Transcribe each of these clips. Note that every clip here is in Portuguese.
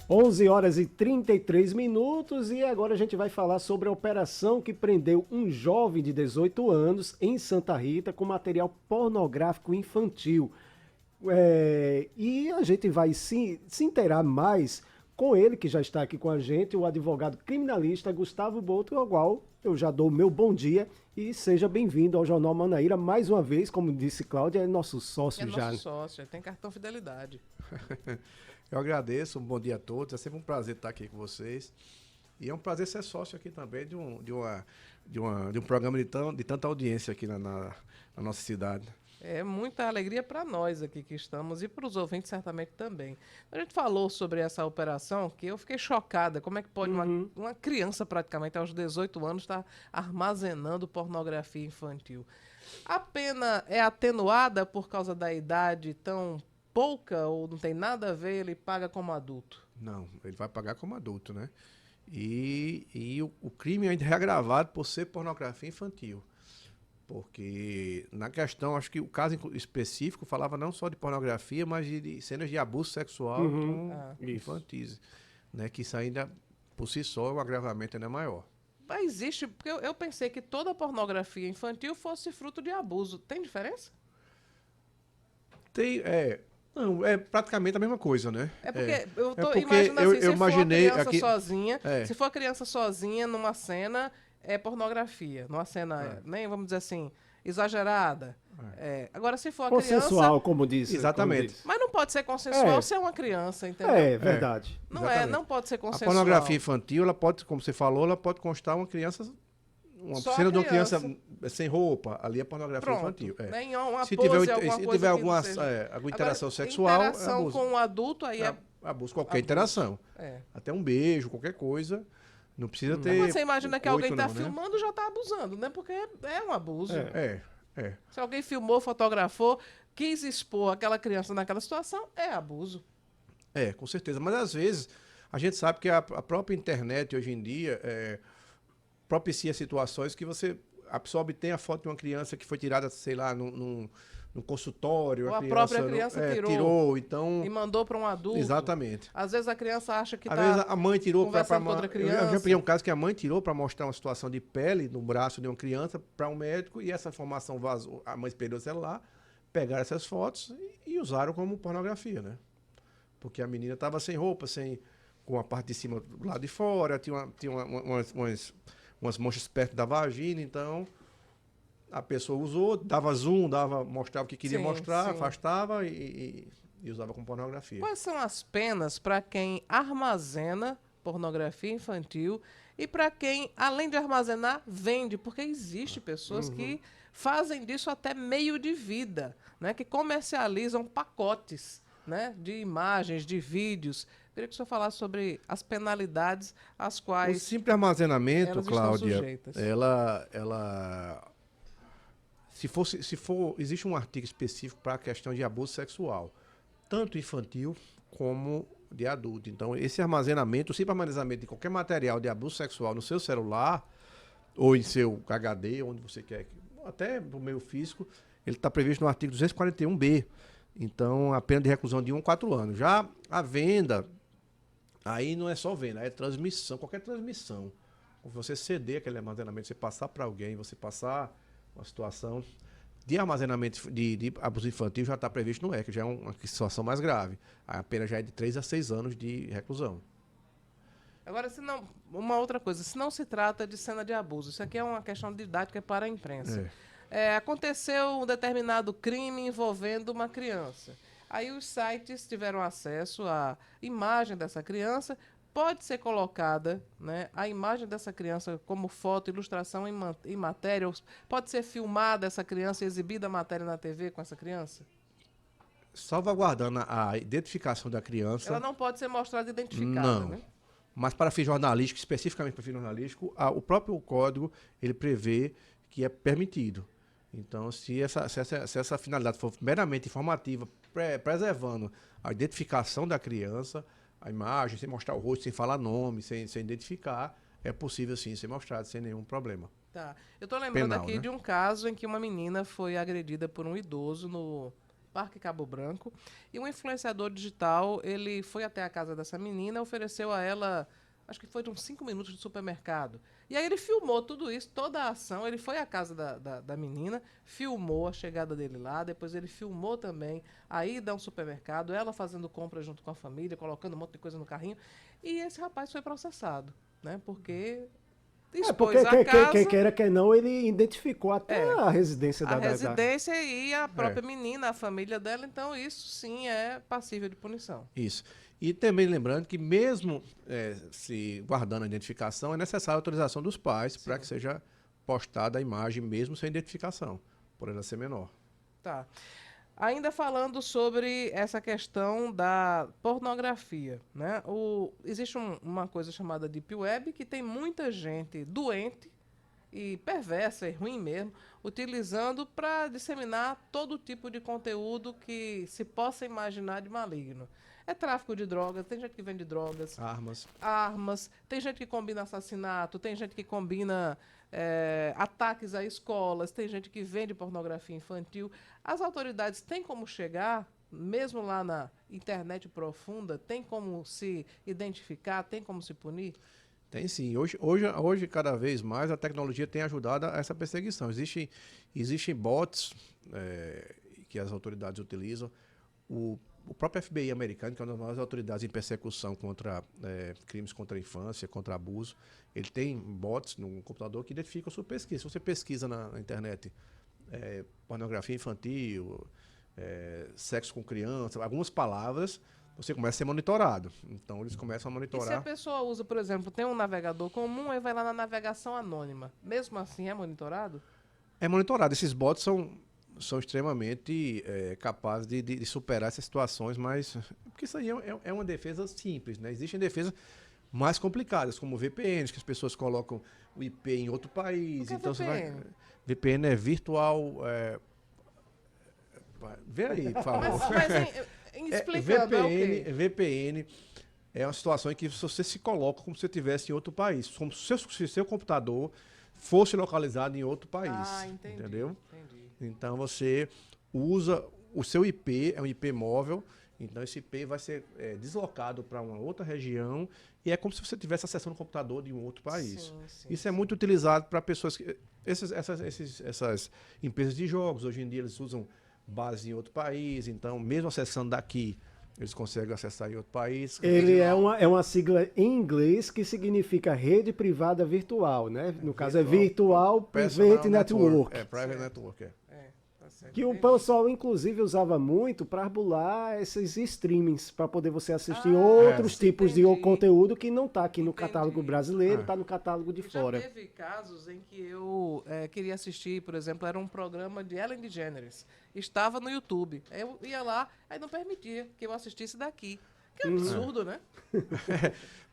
11 horas e 33 minutos e agora a gente vai falar sobre a operação que prendeu um jovem de 18 anos em Santa Rita com material pornográfico infantil. E a gente vai se inteirar mais com ele, que já está aqui com a gente, o advogado criminalista Gustavo Boto, ao qual eu já dou o meu bom dia e seja bem-vindo ao Jornal Manaíra mais uma vez, como disse Cláudia, é nosso sócio já. É nosso sócio, tem cartão fidelidade. Eu agradeço, um bom dia a todos, é sempre um prazer estar aqui com vocês. E é um prazer ser sócio aqui também de um programa de tanta audiência aqui na nossa cidade. É muita alegria para nós aqui que estamos e para os ouvintes certamente também. A gente falou sobre essa operação que eu fiquei chocada. Como é que pode uma criança praticamente aos 18 anos estar armazenando pornografia infantil? A pena é atenuada por causa da idade tão pouca ou não tem nada a ver, ele paga como adulto? Não, ele vai pagar como adulto, né? E o crime ainda é agravado por ser pornografia infantil. Porque na questão, acho que o caso específico falava não só de pornografia, mas de cenas de abuso sexual infantis, né? Que isso ainda, por si só, o agravamento ainda é maior. Mas existe, porque eu pensei que toda pornografia infantil fosse fruto de abuso. Tem diferença? Não, é praticamente a mesma coisa, né? É porque eu tô porque imaginando assim, eu imaginei for a criança aqui, sozinha, se for a criança sozinha numa cena, é pornografia. Numa cena, nem vamos dizer assim, exagerada. Agora, se for a Consensual, criança... como disse. Exatamente. Como disse. Mas não pode ser consensual se é uma criança, entendeu? É verdade. Não pode ser A consensual. pornografia infantil, ela pode, como você falou, ela pode constar uma criança, uma Só cena a de uma criança criança. sem roupa, ali é pornografia Pronto. infantil. Nem uma Se pose, tiver, alguma se coisa tiver que alguma, não seja. alguma interação Agora, sexual, interação abuso. com um adulto, aí é Abuso, qualquer abuso. interação. É. Até um beijo, qualquer coisa. Não precisa ter. Mas você imagina que alguém está coito, não, né? filmando já está abusando, né? Porque é um abuso. É. Se alguém filmou, fotografou, quis expor aquela criança naquela situação, é abuso. Com certeza. Mas às vezes a gente sabe que a própria internet hoje em dia propicia situações que a pessoa obtém a foto de uma criança que foi tirada, sei lá, num consultório. Ou a própria criança tirou, então... E mandou para um adulto. Exatamente. Às vezes a criança acha que Às vezes a mãe tirou para outra criança. Eu já peguei um caso que a mãe tirou para mostrar uma situação de pele no braço de uma criança para um médico e essa informação vazou. A mãe perdeu o celular, pegaram essas fotos e usaram como pornografia, né? Porque a menina estava sem roupa, com a parte de cima do lado de fora, tinha umas manchas perto da vagina, então a pessoa usou, dava zoom, mostrava o que queria mostrar, afastava e usava como pornografia. Quais são as penas para quem armazena pornografia infantil e para quem, além de armazenar, vende? Porque existe pessoas que fazem disso até meio de vida, né? Que comercializam pacotes, né? De imagens, de vídeos. Queria que o senhor falasse sobre as penalidades às quais o simples armazenamento, elas Cláudia, estão sujeitas. Existe um artigo específico para a questão de abuso sexual, tanto infantil como de adulto. Então, esse armazenamento, o simples armazenamento de qualquer material de abuso sexual no seu celular, ou em seu HD, onde você quer, até no meio físico, ele está previsto no artigo 241B. Então, a pena de reclusão de 1 a 4 anos. Já a venda, aí não é só venda, é transmissão, qualquer transmissão. Você ceder aquele armazenamento, você passar para alguém, você passar uma situação de armazenamento de abuso infantil já está previsto no ECA, já é uma situação mais grave. A pena já é de 3 a 6 anos de reclusão. Agora, uma outra coisa, se não se trata de cena de abuso, isso aqui é uma questão didática para a imprensa. Aconteceu um determinado crime envolvendo uma criança. Aí os sites tiveram acesso à imagem dessa criança. Pode ser colocada, né, a imagem dessa criança como foto, ilustração em matéria? Pode ser filmada essa criança e exibida a matéria na TV com essa criança? Salvaguardando a identificação da criança... Ela não pode ser mostrada identificada, não, né? Mas para fim jornalístico, especificamente para fim jornalístico, o próprio código ele prevê que é permitido. Então, se essa finalidade for meramente informativa, preservando a identificação da criança, a imagem, sem mostrar o rosto, sem falar nome, sem identificar, é possível sim ser mostrado sem nenhum problema. Tá. Eu tô lembrando Penal, aqui né? de um caso em que uma menina foi agredida por um idoso no Parque Cabo Branco, e um influenciador digital, ele foi até a casa dessa menina, ofereceu a ela, acho que foi de uns 5 minutos de supermercado. E aí ele filmou tudo isso, toda a ação, ele foi à casa da menina, filmou a chegada dele lá, depois ele filmou também a ida a um supermercado, ela fazendo compra junto com a família, colocando um monte de coisa no carrinho, e esse rapaz foi processado, né, porque porque expôs a casa, quem queira, quer não, ele identificou até a residência a residência e a própria menina, a família dela, então isso sim é passível de punição. Isso. E também lembrando que mesmo se guardando a identificação, é necessária a autorização dos pais para que seja postada a imagem mesmo sem identificação, por ela ser menor. Tá. Ainda falando sobre essa questão da pornografia, né? Existe uma coisa chamada Deep Web, que tem muita gente doente e perversa e ruim mesmo, utilizando para disseminar todo tipo de conteúdo que se possa imaginar de maligno. É tráfico de drogas, tem gente que vende drogas. Armas. Tem gente que combina assassinato, tem gente que combina ataques a escolas, tem gente que vende pornografia infantil. As autoridades têm como chegar, mesmo lá na internet profunda, tem como se identificar, tem como se punir? Tem sim. Hoje, cada vez mais, a tecnologia tem ajudado a essa perseguição. Existem bots que as autoridades utilizam. O próprio FBI americano, que é uma das maiores autoridades em persecução contra crimes contra a infância, contra abuso, ele tem bots no computador que identificam a sua pesquisa. Se você pesquisa na internet pornografia infantil, sexo com criança, algumas palavras, você começa a ser monitorado. Então, eles começam a monitorar. E se a pessoa usa, por exemplo, tem um navegador comum e vai lá na navegação anônima, mesmo assim é monitorado? É monitorado. Esses bots são extremamente capazes de superar essas situações, mas porque isso aí é uma defesa simples, né? Existem defesas mais complicadas, como VPNs, que as pessoas colocam o IP em outro país. O que é então VPN? VPN é virtual. Vê aí, por favor. Explicando, VPN é uma situação em que você se coloca como se você estivesse em outro país, como se seu computador fosse localizado em outro país. Entendi, entendeu? Entendi. Então você usa o seu IP, é um IP móvel, então esse IP vai ser deslocado para uma outra região e é como se você estivesse acessando o computador de um outro país. Isso é muito utilizado para pessoas que... Essas empresas de jogos, hoje em dia eles usam base em outro país, então mesmo acessando daqui, eles conseguem acessar em outro país. Ele é uma sigla em inglês que significa rede privada virtual, né? No caso é Virtual Private Network. Private Network, Tá certo. Que o pessoal, inclusive, usava muito para bular esses streamings, para poder você assistir outros tipos de conteúdo que não está aqui no catálogo brasileiro, está no catálogo de fora. Já teve casos em que eu queria assistir, por exemplo, era um programa de Ellen DeGeneres. Estava no YouTube. Eu ia lá, aí não permitia que eu assistisse daqui. Que absurdo, né?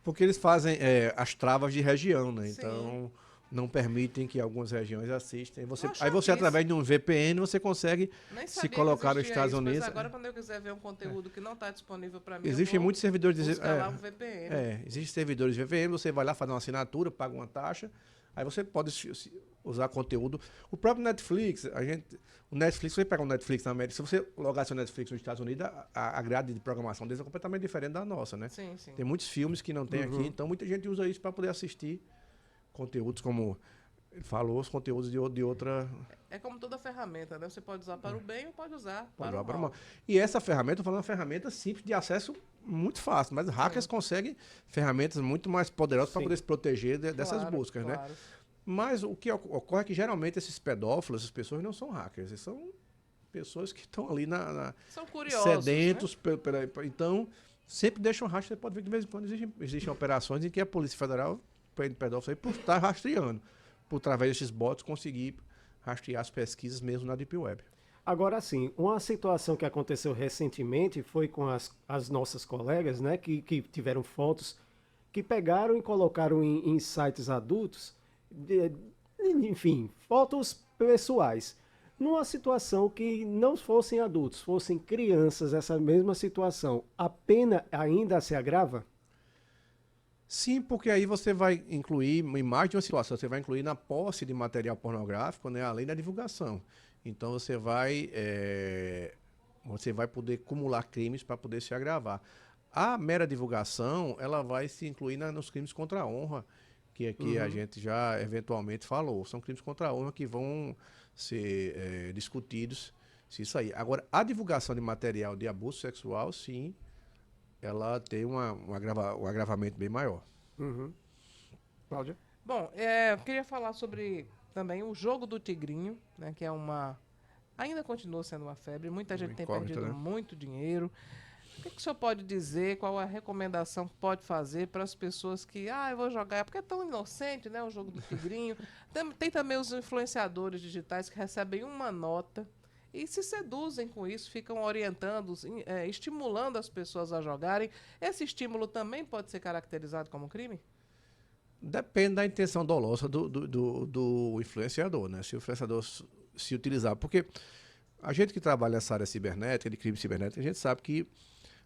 Porque eles fazem as travas de região, né? Sim. Então não permitem que algumas regiões assistem. Aí você, através de um VPN, você consegue se colocar nos Estados Unidos. Mas agora, quando eu quiser ver um conteúdo que não está disponível para mim, existem muitos servidores de lá um VPN. Existem servidores de VPN, você vai lá fazer uma assinatura, paga uma taxa, aí você pode usar conteúdo. O próprio Netflix, o Netflix, você pega um Netflix na América, se você logar seu Netflix nos Estados Unidos, a grade de programação deles é completamente diferente da nossa, né? Sim, sim. Tem muitos filmes que não tem aqui, então muita gente usa isso para poder assistir conteúdos como ele falou, os conteúdos de outra... É como toda ferramenta, né? Você pode usar para o bem ou pode usar para o mal. mal. E essa ferramenta, eu falo, é uma ferramenta simples de acesso muito fácil, mas hackers conseguem ferramentas muito mais poderosas para poder se proteger dessas buscas, né? Mas o que ocorre é que geralmente esses pedófilos, essas pessoas não são hackers, eles são pessoas que estão ali são curiosos, sedentos, né? Então sempre deixam rastro. Você pode ver que de vez em quando existem operações em que a Polícia Federal prende pedófilos aí por estar rastreando, por através desses bots conseguir rastrear as pesquisas mesmo na Deep Web. Agora sim, uma situação que aconteceu recentemente foi com as nossas colegas, né, que tiveram fotos que pegaram e colocaram em sites adultos, enfim, fotos pessoais. Numa situação que não fossem adultos, fossem crianças, essa mesma situação, a pena ainda se agrava? Sim, porque aí você vai incluir, em mais de uma situação, você vai incluir na posse de material pornográfico, né, além da divulgação. Então você vai Você vai poder acumular crimes para poder se agravar. A mera divulgação, ela vai se incluir nos crimes contra a honra, que aqui a gente já eventualmente falou. São crimes contra a honra que vão ser discutidos, se isso aí. Agora, a divulgação de material de abuso sexual, sim, ela tem um agravamento bem maior. Cláudia? Bom, eu queria falar sobre também o jogo do tigrinho, né, que é ainda continua sendo uma febre, muita gente tem Incógnita, perdido né? muito dinheiro. O que o senhor pode dizer, qual a recomendação que pode fazer para as pessoas que, eu vou jogar, porque é tão inocente, né, o jogo do tigrinho. Tem também os influenciadores digitais que recebem uma nota e se seduzem com isso, ficam orientando, estimulando as pessoas a jogarem. Esse estímulo também pode ser caracterizado como crime? Depende da intenção dolosa do influenciador, né? Se o influenciador se utilizar. Porque a gente que trabalha nessa área cibernética, de crime cibernético, a gente sabe que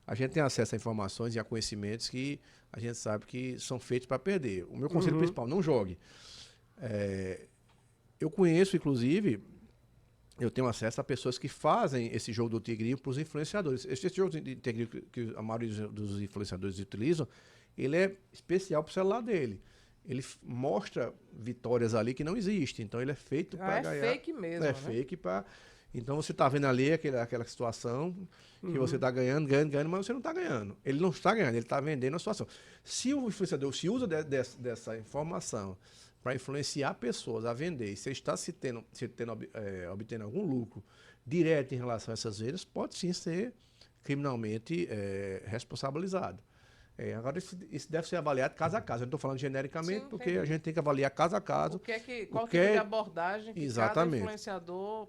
a gente tem acesso a informações e a conhecimentos que a gente sabe que são feitos para perder. O meu conselho principal, não jogue. Eu conheço, inclusive, eu tenho acesso a pessoas que fazem esse jogo do tigrinho para os influenciadores. Esse jogo de tigrinho que a maioria dos influenciadores utilizam, ele é especial para o celular dele. Ele mostra vitórias ali que não existem. Então, ele é feito para ganhar. É fake mesmo, É né? fake para... Então, você está vendo ali aquela situação que você está ganhando, mas você não está ganhando. Ele não está ganhando, ele está vendendo a situação. Se o influenciador se usa dessa informação para influenciar pessoas a vender, e você está obtendo algum lucro direto em relação a essas vendas, pode sim ser criminalmente responsabilizado. Agora, isso deve ser avaliado caso a caso. Eu não estou falando genericamente, Sim, porque entendi. a gente tem que avaliar caso a caso. Qual tipo de abordagem que cada Exatamente. influenciador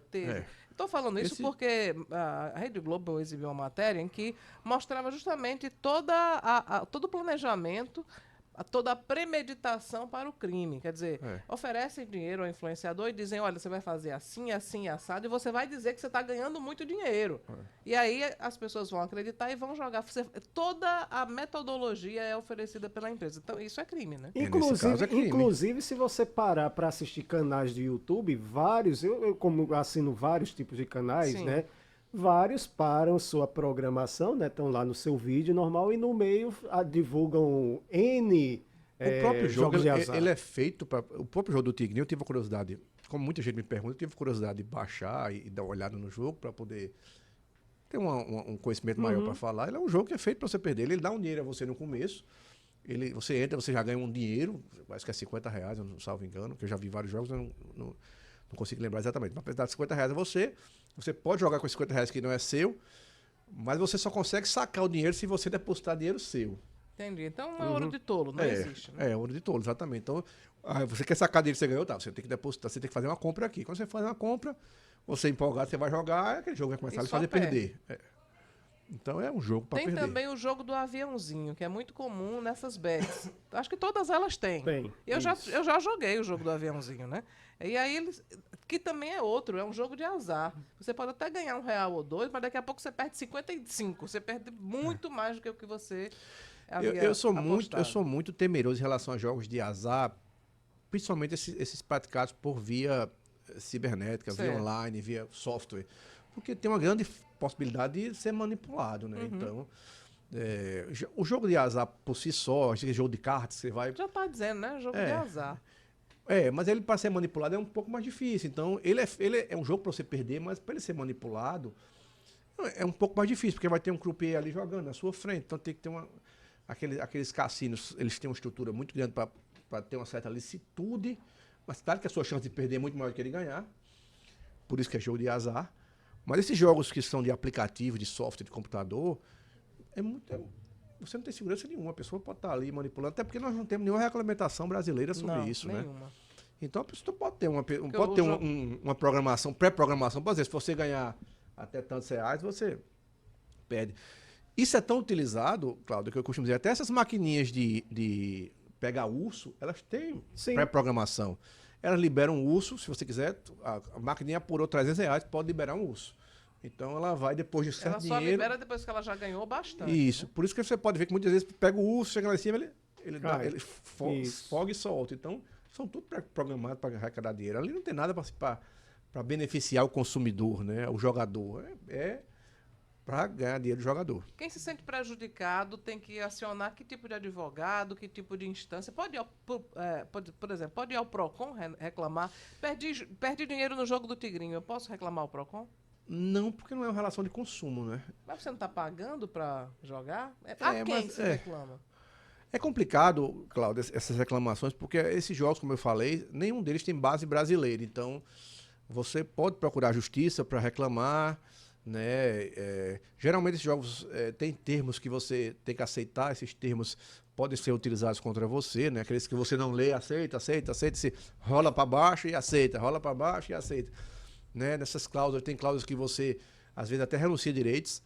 teve. É. Estou falando isso porque a Rede Globo exibiu uma matéria em que mostrava justamente todo o planejamento, toda a premeditação para o crime. Quer dizer, oferecem dinheiro ao influenciador e dizem, olha, você vai fazer assim, assim, assado, e você vai dizer que você está ganhando muito dinheiro. E aí as pessoas vão acreditar e vão jogar. Toda a metodologia é oferecida pela empresa. Então, isso é crime, né? Nesse caso é crime. Inclusive, se você parar para assistir canais de YouTube, vários, eu como assino vários tipos de canais, Sim. né? Vários param sua programação, né? Estão lá no seu vídeo normal e no meio divulgam N O próprio jogo, jogos de azar. ele é feito para... O próprio jogo do Tigrinho, eu tive a curiosidade, como muita gente me pergunta, eu tive curiosidade de baixar e dar uma olhada no jogo para poder ter um conhecimento maior para falar. Ele é um jogo que é feito para você perder. Ele dá um dinheiro a você no começo. Você entra, você já ganha um dinheiro, acho que é R$50, eu não salvo engano, que eu já vi vários jogos, eu não consigo lembrar exatamente. Mas dar R$50 a você pode jogar com esses R$50 que não é seu, mas você só consegue sacar o dinheiro se você depositar dinheiro seu. Entendi. Então é ouro de tolo, não existe. Né? Ouro de tolo, exatamente. Então, você quer sacar dinheiro que você ganhou, tá? Você tem que depositar, você tem que fazer uma compra aqui. Quando você faz uma compra, você empolgado, você vai jogar, aquele jogo vai começar a lhe fazer perder. Então é um jogo para perder. Tem também o jogo do aviãozinho, que é muito comum nessas bets. Acho que todas elas têm. Eu já joguei o jogo do aviãozinho, né? E aí, que também é outro, é um jogo de azar. Você pode até ganhar R$1 ou R$2, mas daqui a pouco você perde 55. Você perde muito mais do que o que você havia eu sou muito temeroso em relação a jogos de azar, principalmente esses praticados por via cibernética, via online, via software. Porque tem uma grande possibilidade de ser manipulado, né? Então, o jogo de azar por si só, esse jogo de cartas, você vai... Já tá dizendo, né? Jogo de azar. Mas ele para ser manipulado é um pouco mais difícil. Então, ele é um jogo para você perder, mas para ele ser manipulado é um pouco mais difícil, porque vai ter um croupier ali jogando na sua frente. Então, tem que ter aqueles cassinos, eles têm uma estrutura muito grande para ter uma certa licitude, mas claro que a sua chance de perder é muito maior do que ele ganhar. Por isso que é jogo de azar. Mas esses jogos que são de aplicativo, de software, de computador, você não tem segurança nenhuma. A pessoa pode estar ali manipulando, até porque nós não temos nenhuma regulamentação brasileira sobre isso, nenhuma. Né? Então a pessoa pode ter uma programação, pré-programação. Por exemplo, se você ganhar até tantos reais, você perde. Isso é tão utilizado, Cláudio, que eu costumo dizer, até essas maquininhas de pegar urso, elas têm pré-programação. Elas liberam um urso, se você quiser, a maquininha apurou R$300, pode liberar um urso. Então ela vai depois de certo dinheiro... Ela só libera depois que ela já ganhou bastante. Isso, né? Por isso que você pode ver que muitas vezes pega o urso, chega lá em cima, ele foga e solta. Então, são tudo programados para arrecadar dinheiro. Ali não tem nada para beneficiar o consumidor, né? O jogador. É para ganhar dinheiro do jogador. Quem se sente prejudicado tem que acionar que tipo de advogado, que tipo de instância. Pode ir por exemplo, pode ir ao PROCON reclamar. Perdi dinheiro no jogo do Tigrinho, eu posso reclamar ao PROCON? Não, porque não é uma relação de consumo, né? Mas você não está pagando para jogar? A quem mas se reclama? É complicado, Cláudio, essas reclamações, porque esses jogos, como eu falei, nenhum deles tem base brasileira. Então, você pode procurar a justiça para reclamar, né? Geralmente esses jogos têm termos que você tem que aceitar, esses termos podem ser utilizados contra você, né? Aqueles que você não lê, aceita, se rola para baixo e aceita, rola para baixo e aceita. Né? Nessas cláusulas, tem cláusulas que você, às vezes, até renuncia direitos.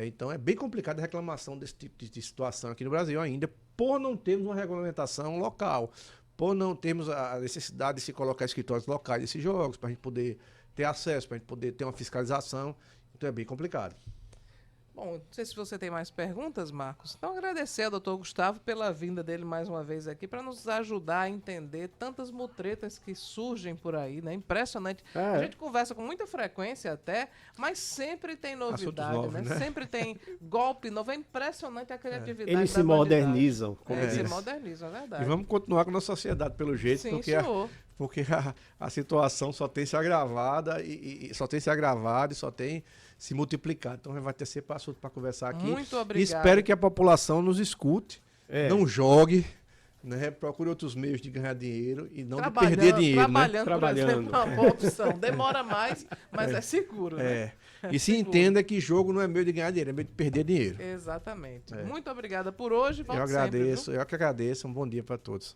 Então é bem complicado a reclamação desse tipo de situação aqui no Brasil ainda, por não termos uma regulamentação local, por não termos a necessidade de se colocar escritórios locais desses jogos, para a gente poder ter acesso, para a gente poder ter uma fiscalização. Então é bem complicado. Bom, não sei se você tem mais perguntas, Marcos. Então, agradecer ao doutor Gustavo pela vinda dele mais uma vez aqui para nos ajudar a entender tantas mutretas que surgem por aí, né? Impressionante. A gente conversa com muita frequência até, mas sempre tem novidade, novos, né? Sempre tem golpe novo. É impressionante a criatividade Eles da se bandidagem. modernizam. Eles se modernizam, é verdade. E vamos continuar com a nossa sociedade pelo jeito, Sim, porque a situação só tem se agravada e só tem se agravado e só tem se multiplicado. Então vai ter sempre assunto para conversar aqui. Muito E obrigado. espero que a população nos escute, não jogue, né? Procure outros meios de ganhar dinheiro e não de perder dinheiro. Trabalhando, por exemplo, é uma boa opção. Demora mais, mas é seguro, né? E se entenda que jogo não é meio de ganhar dinheiro, é meio de perder dinheiro. Exatamente. Muito obrigada por hoje. Volte Eu agradeço, sempre, viu? eu que agradeço. Um bom dia para todos.